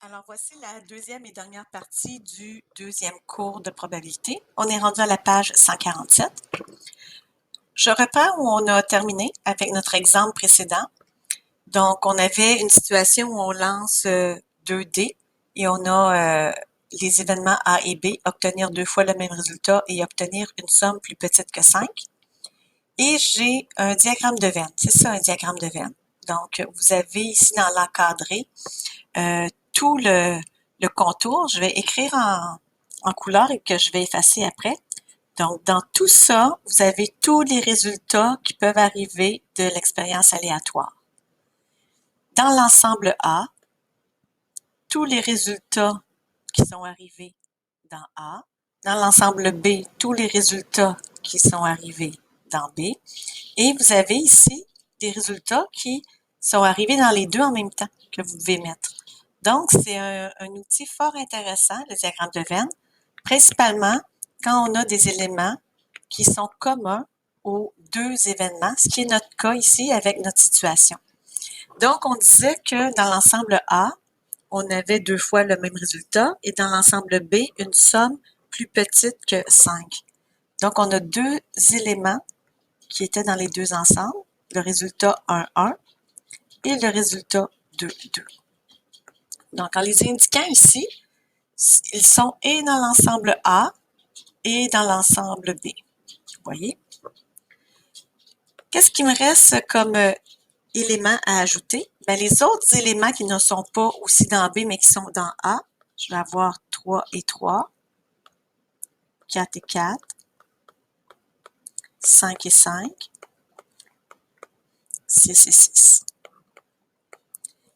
Alors, voici la deuxième et dernière partie du deuxième cours de probabilité. On est rendu à la page 147. Je reprends où on a terminé avec notre exemple précédent. Donc, on avait une situation où on lance 2 dés et on a les événements A et B, obtenir 2 fois le même résultat et obtenir une somme plus petite que 5. Et j'ai un diagramme de veine. C'est ça, un diagramme de veine. Donc, vous avez ici dans l'encadré tout le contour. Je vais écrire en couleur et que je vais effacer après. Donc, dans tout ça, vous avez tous les résultats qui peuvent arriver de l'expérience aléatoire. Dans l'ensemble A, tous les résultats qui sont arrivés dans A. Dans l'ensemble B, tous les résultats qui sont arrivés dans B. Et vous avez ici des résultats qui sont arrivés dans les deux en même temps que vous devez mettre. Donc, c'est un outil fort intéressant, le diagramme de veine, principalement quand on a des éléments qui sont communs aux deux événements, ce qui est notre cas ici avec notre situation. Donc, on disait que dans l'ensemble A, on avait 2 fois le même résultat et dans l'ensemble B, une somme plus petite que 5. Donc, on a deux éléments qui étaient dans les deux ensembles, le résultat 1, 1 et le résultat 2, 2. Donc, en les indiquant ici, ils sont et dans l'ensemble A et dans l'ensemble B. Vous voyez? Qu'est-ce qui me reste comme éléments à ajouter? Bien, les autres éléments qui ne sont pas aussi dans B, mais qui sont dans A, je vais avoir 3 et 3, 4 et 4, 5 et 5, 6 et 6.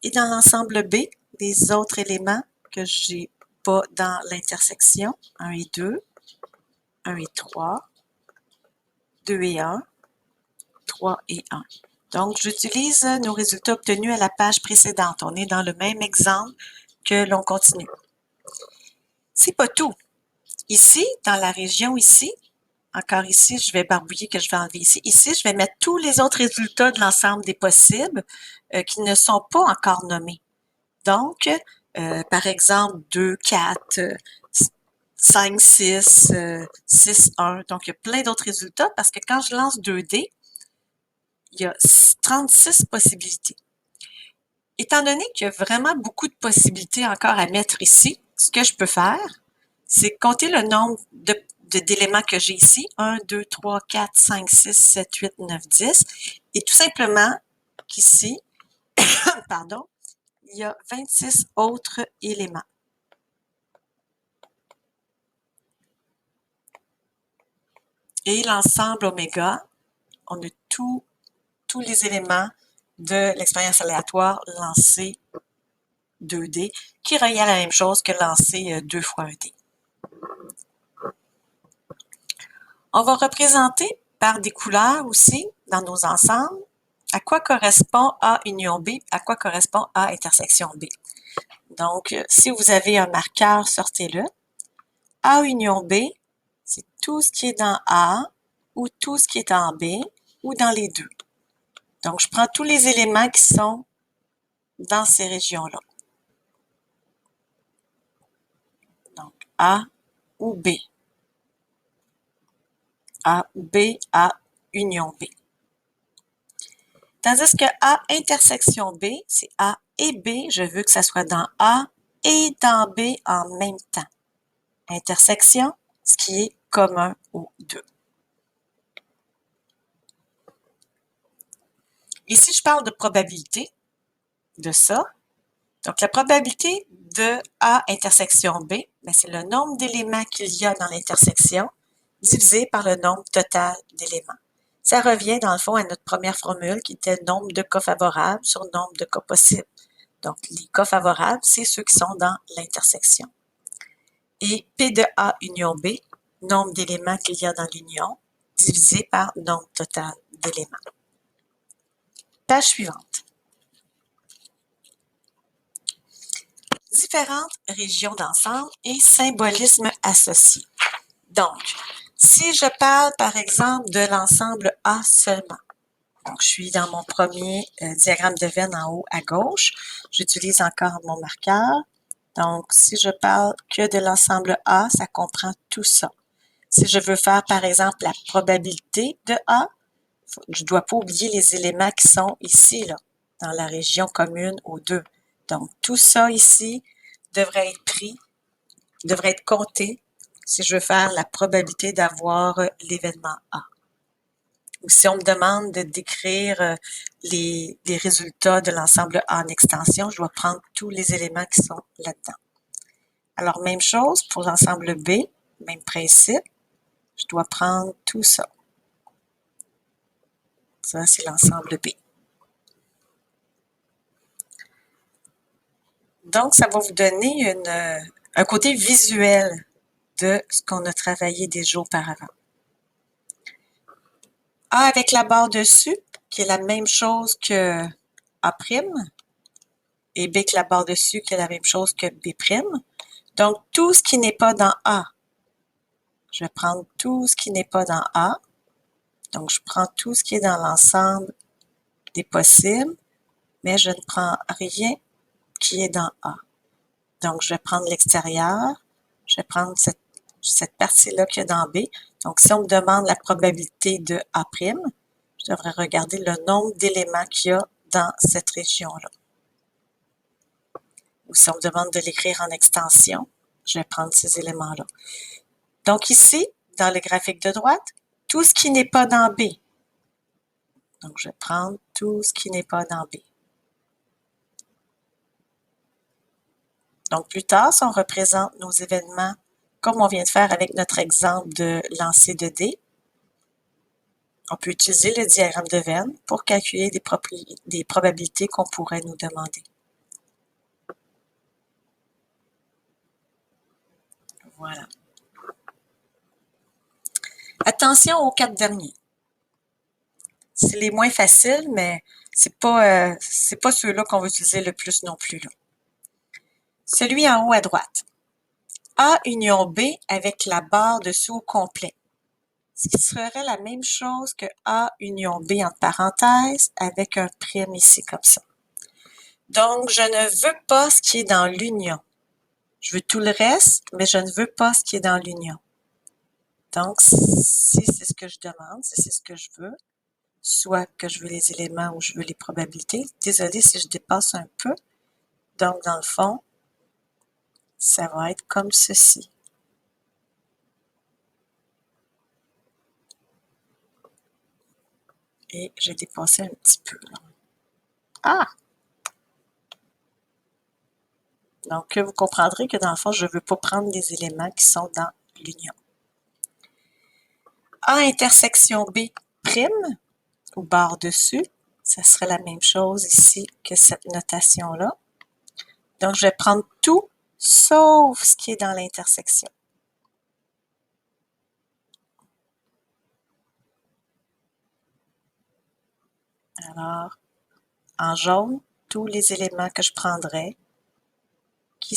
Et dans l'ensemble B, les autres éléments que j'ai pas dans l'intersection, 1 et 2, 1 et 3, 2 et 1, 3 et 1. Donc, j'utilise nos résultats obtenus à la page précédente. On est dans le même exemple que l'on continue. C'est pas tout. Ici, dans la région ici, encore ici, je vais barbouiller que je vais enlever ici. Ici, je vais mettre tous les autres résultats de l'ensemble des possibles qui ne sont pas encore nommés. Donc, par exemple, 2, 4, 5, 6, 6, 1. Donc, il y a plein d'autres résultats parce que quand je lance 2D, il y a 36 possibilités. Étant donné qu'il y a vraiment beaucoup de possibilités encore à mettre ici, ce que je peux faire, c'est compter le nombre d'éléments que j'ai ici. 1, 2, 3, 4, 5, 6, 7, 8, 9, 10. Et tout simplement qu'ici, pardon, il y a 26 autres éléments. Et l'ensemble oméga, on a tous les éléments de l'expérience aléatoire lancée 2D, qui revient à la même chose que lancer 2 fois un dé. On va représenter par des couleurs aussi dans nos ensembles à quoi correspond A union B, à quoi correspond A intersection B. Donc, si vous avez un marqueur, sortez-le. A union B, c'est tout ce qui est dans A ou tout ce qui est en B ou dans les deux. Donc, je prends tous les éléments qui sont dans ces régions-là. Donc, A ou B. A ou B, A union B. Tandis que A intersection B, c'est A et B, je veux que ça soit dans A et dans B en même temps. Intersection, ce qui est commun aux deux. Ici, je parle de probabilité de ça. Donc, la probabilité de A intersection B, c'est le nombre d'éléments qu'il y a dans l'intersection divisé par le nombre total d'éléments. Ça revient, dans le fond, à notre première formule qui était nombre de cas favorables sur nombre de cas possibles. Donc, les cas favorables, c'est ceux qui sont dans l'intersection. Et P de A union B, nombre d'éléments qu'il y a dans l'union, divisé par nombre total d'éléments. Page suivante. Différentes régions d'ensemble et symbolismes associés. Donc, si je parle, par exemple, de l'ensemble A seulement, donc je suis dans mon premier diagramme de veine en haut à gauche, j'utilise encore mon marqueur, Donc, si je parle que de l'ensemble A, ça comprend tout ça. Si je veux faire, par exemple, la probabilité de A, je ne dois pas oublier les éléments qui sont ici, là, dans la région commune aux 2. Donc, tout ça ici devrait être pris, devrait être compté si je veux faire la probabilité d'avoir l'événement A. Ou si on me demande de décrire les résultats de l'ensemble A en extension, je dois prendre tous les éléments qui sont là-dedans. Alors, même chose pour l'ensemble B, même principe, je dois prendre tout ça. Ça, c'est l'ensemble B. Donc, ça va vous donner un côté visuel de ce qu'on a travaillé déjà auparavant. A avec la barre dessus, qui est la même chose que A', et B avec la barre dessus, qui est la même chose que B'. Donc, tout ce qui n'est pas dans A, je vais prendre tout ce qui n'est pas dans A. Donc, je prends tout ce qui est dans l'ensemble des possibles, mais je ne prends rien qui est dans A. Donc, je vais prendre l'extérieur, je vais prendre cette partie-là qu'il y a dans B. Donc, si on me demande la probabilité de A', je devrais regarder le nombre d'éléments qu'il y a dans cette région-là. Ou si on me demande de l'écrire en extension, je vais prendre ces éléments-là. Donc ici, dans le graphique de droite, tout ce qui n'est pas dans B. Donc, je vais prendre tout ce qui n'est pas dans B. Donc, plus tard, si on représente nos événements, comme on vient de faire avec notre exemple de lancer de dés, on peut utiliser le diagramme de Venn pour calculer des probabilités qu'on pourrait nous demander. Voilà. Attention aux 4 derniers. C'est les moins faciles, mais c'est pas ceux-là qu'on va utiliser le plus non plus, là. Celui en haut à droite. A union B avec la barre dessous au complet. Ce qui serait la même chose que A union B entre parenthèses avec un prime ici comme ça. Donc, je ne veux pas ce qui est dans l'union. Je veux tout le reste, mais je ne veux pas ce qui est dans l'union. Donc, si c'est ce que je demande, si c'est ce que je veux, soit que je veux les éléments ou je veux les probabilités. Désolée si je dépasse un peu. Donc, dans le fond, ça va être comme ceci. Et j'ai dépassé un petit peu, là. Ah! Donc, vous comprendrez que dans le fond, je ne veux pas prendre des éléments qui sont dans l'union. A intersection B prime, ou barre dessus, ça serait la même chose ici que cette notation-là. Donc, je vais prendre tout sauf ce qui est dans l'intersection. Alors, en jaune, tous les éléments que je prendrais qui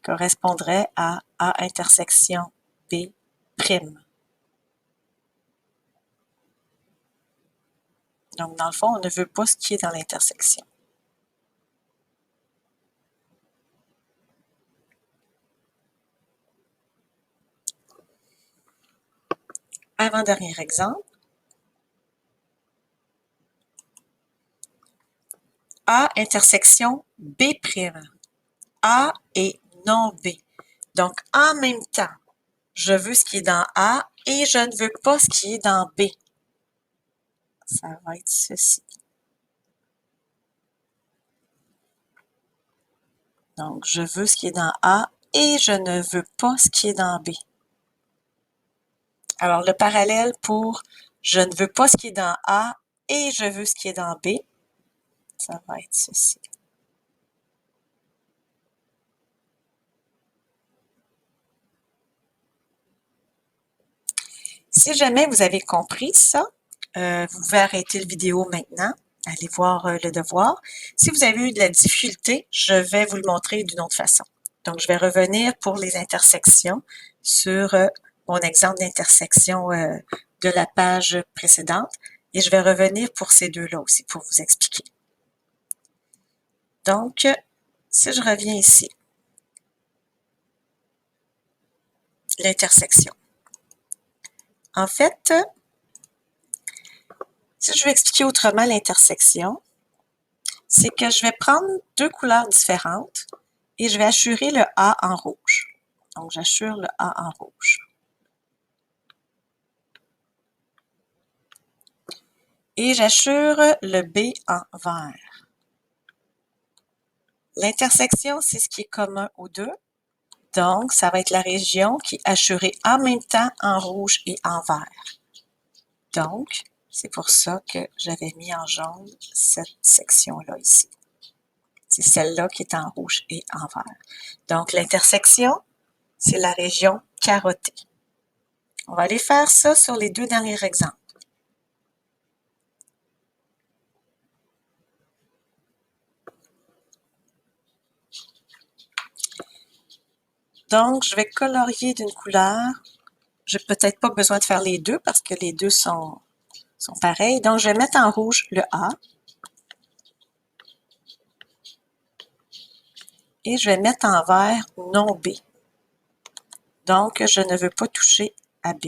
correspondraient à A intersection B prime. Donc, dans le fond, on ne veut pas ce qui est dans l'intersection. Avant-dernier exemple. A intersection B'. A et non B. Donc, en même temps, je veux ce qui est dans A et je ne veux pas ce qui est dans B. Ça va être ceci. Donc, je veux ce qui est dans A et je ne veux pas ce qui est dans B. Alors, le parallèle pour je ne veux pas ce qui est dans A et je veux ce qui est dans B, ça va être ceci. Si jamais vous avez compris ça, vous pouvez arrêter la vidéo maintenant, aller voir le devoir. Si vous avez eu de la difficulté, je vais vous le montrer d'une autre façon. Donc, je vais revenir pour les intersections sur mon exemple d'intersection de la page précédente et je vais revenir pour ces deux-là aussi pour vous expliquer. Donc, si je reviens ici, l'intersection. En fait, si je veux expliquer autrement l'intersection, c'est que je vais prendre deux couleurs différentes et je vais hachurer le A en rouge. Donc, j'hachure le A en rouge. Et j'hachure le B en vert. L'intersection, c'est ce qui est commun aux deux. Donc, ça va être la région qui est hachurée en même temps en rouge et en vert. Donc, c'est pour ça que j'avais mis en jaune cette section-là ici. C'est celle-là qui est en rouge et en vert. Donc, l'intersection, c'est la région carottée. On va aller faire ça sur les deux derniers exemples. Donc, je vais colorier d'une couleur. Je n'ai peut-être pas besoin de faire les deux parce que les deux sont pareils. Donc, je vais mettre en rouge le A. Et je vais mettre en vert non B. Donc, je ne veux pas toucher à B.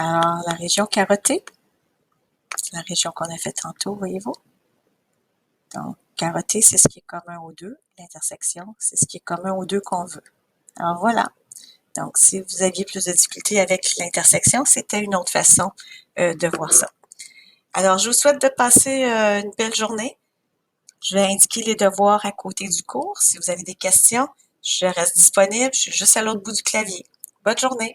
Alors, la région carottée, c'est la région qu'on a fait tantôt, voyez-vous? Donc, carottée, c'est ce qui est commun aux deux. L'intersection, c'est ce qui est commun aux deux qu'on veut. Alors, voilà. Donc, si vous aviez plus de difficultés avec l'intersection, c'était une autre façon de voir ça. Alors, je vous souhaite de passer une belle journée. Je vais indiquer les devoirs à côté du cours. Si vous avez des questions, je reste disponible. Je suis juste à l'autre bout du clavier. Bonne journée!